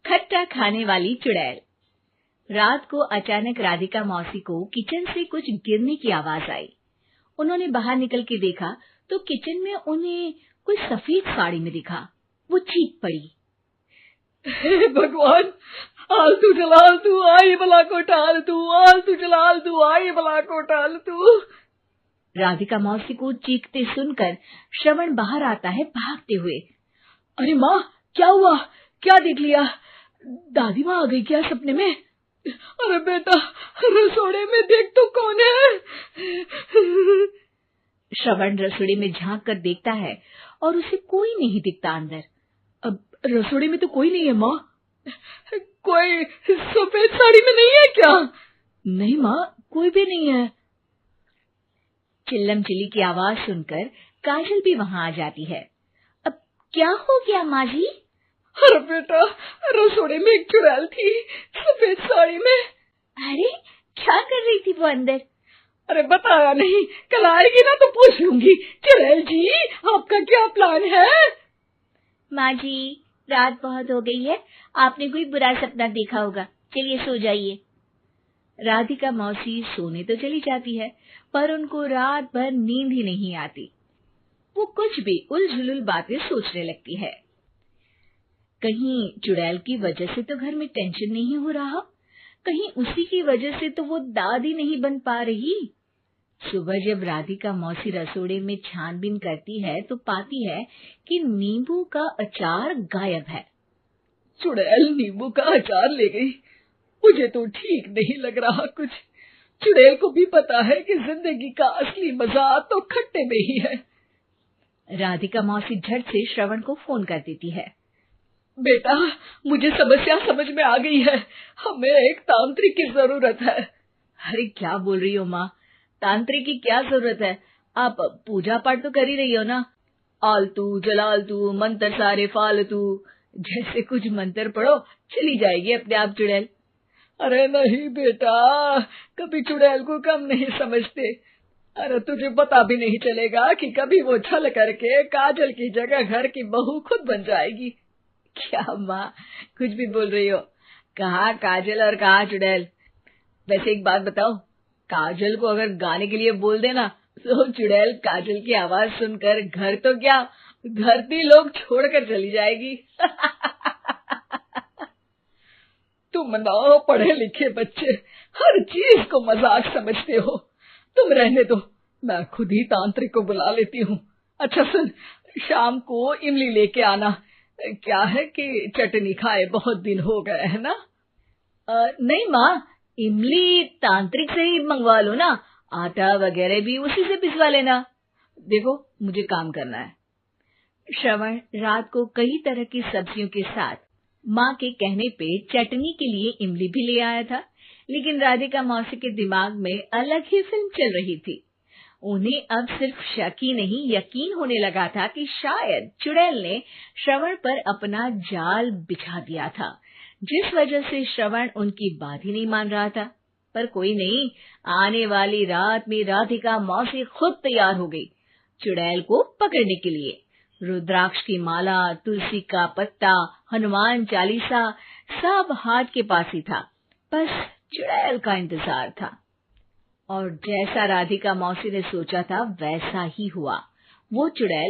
खट्टा खाने वाली चुड़ैल। रात को अचानक राधिका मौसी को किचन से कुछ गिरने की आवाज आई। उन्होंने बाहर निकल के देखा तो किचन में उन्हें कोई सफेद साड़ी में दिखा। वो चीख पड़ी, हे भगवान, आलतू जलाल तू आई भला को टाल तू, आलतू जलाल तू आई भला को टाल तू। राधिका मौसी को चीखते सुनकर श्रवण बाहर आता है भागते हुए। अरे माँ, क्या हुआ? क्या देख लिया? दादी माँ आ गई क्या सपने में? अरे बेटा, रसोड़े में देख तो कौन है? श्रवण रसोड़े में झांक कर देखता है और उसे कोई नहीं दिखता अंदर। अब रसोड़े में तो कोई नहीं है माँ। कोई सफेद साड़ी में नहीं है क्या? नहीं माँ, कोई भी नहीं है। चिल्लम चिल्ली की आवाज सुनकर काजल भी वहां आ जाती है। अब क्या हो गया माँ जी? अरे बेटा, रसोड़े में एक चुड़ैल थी सफेद साड़ी में। अरे क्या कर रही थी वो अंदर? अरे बताया नहीं, कल आएगी ना तो पूछ लूंगी। चुड़ैल जी, आपका क्या प्लान है? माँ जी, रात बहुत हो गई है, आपने कोई बुरा सपना देखा होगा, चलिए सो जाइए। राधिका मौसी सोने तो चली जाती है, पर उनको रात भर नींद ही नहीं आती। वो कुछ भी उलझुल बातें सोचने लगती है। कहीं चुड़ैल की वजह से तो घर में टेंशन नहीं हो रहा, कहीं उसी की वजह से तो वो दादी नहीं बन पा रही। सुबह जब राधिका मौसी रसोड़े में छानबीन करती है तो पाती है कि नींबू का अचार गायब है। चुड़ैल नींबू का अचार ले गई, मुझे तो ठीक नहीं लग रहा कुछ। चुड़ैल को भी पता है कि जिंदगी का असली मजा तो खट्टे में ही है। राधिका मौसी झट से श्रवण को फोन कर देती है। बेटा, मुझे समस्या समझ में आ गई है, हमें एक तांत्रिक की जरूरत है। अरे क्या बोल रही हो माँ, तांत्रिक की क्या जरूरत है? आप पूजा पाठ तो कर ही रही हो ना। आलतू जलालतू मंत्र सारे फालतू जैसे कुछ मंत्र पढ़ो, चली जाएगी अपने आप चुड़ैल। अरे नहीं बेटा, कभी चुड़ैल को कम नहीं समझते। अरे तुझे पता भी नहीं चलेगा कि कभी वो छल करके काजल की जगह घर की बहू खुद बन जाएगी। क्या माँ, कुछ भी बोल रही हो? कहाँ काजल और कहाँ चुड़ैल? वैसे एक बात बताओ, काजल को अगर गाने के लिए बोल देना तो चुड़ैल काजल की आवाज सुनकर घर तो क्या धरती लोग छोड़कर चली जाएगी। तुम ना पढ़े लिखे बच्चे हर चीज को मजाक समझते हो। तुम रहने दो, मैं खुद ही तांत्रिक को बुला लेती हूँ। अच्छा सुन, शाम को इमली लेके आना। क्या है कि चटनी खाए बहुत दिन हो गए है ना। नहीं माँ, इमली तांत्रिक से ही मंगवा लो ना, आटा वगैरह भी उसी से पिसवा लेना। देखो मुझे काम करना है। श्रवण रात को कई तरह की सब्जियों के साथ माँ के कहने पे चटनी के लिए इमली भी ले आया था, लेकिन राधिका मौसी के दिमाग में अलग ही फिल्म चल रही थी। उन्हें अब सिर्फ शक ही नहीं यकीन होने लगा था कि शायद चुड़ैल ने श्रवण पर अपना जाल बिछा दिया था, जिस वजह से श्रवण उनकी बात ही नहीं मान रहा था। पर कोई नहीं, आने वाली रात में राधिका मौसी खुद तैयार हो गई चुड़ैल को पकड़ने के लिए। रुद्राक्ष की माला, तुलसी का पत्ता, हनुमान चालीसा सब हाथ के पास ही था, बस चुड़ैल का इंतजार था। और जैसा राधिका मौसी ने सोचा था वैसा ही हुआ। वो चुड़ैल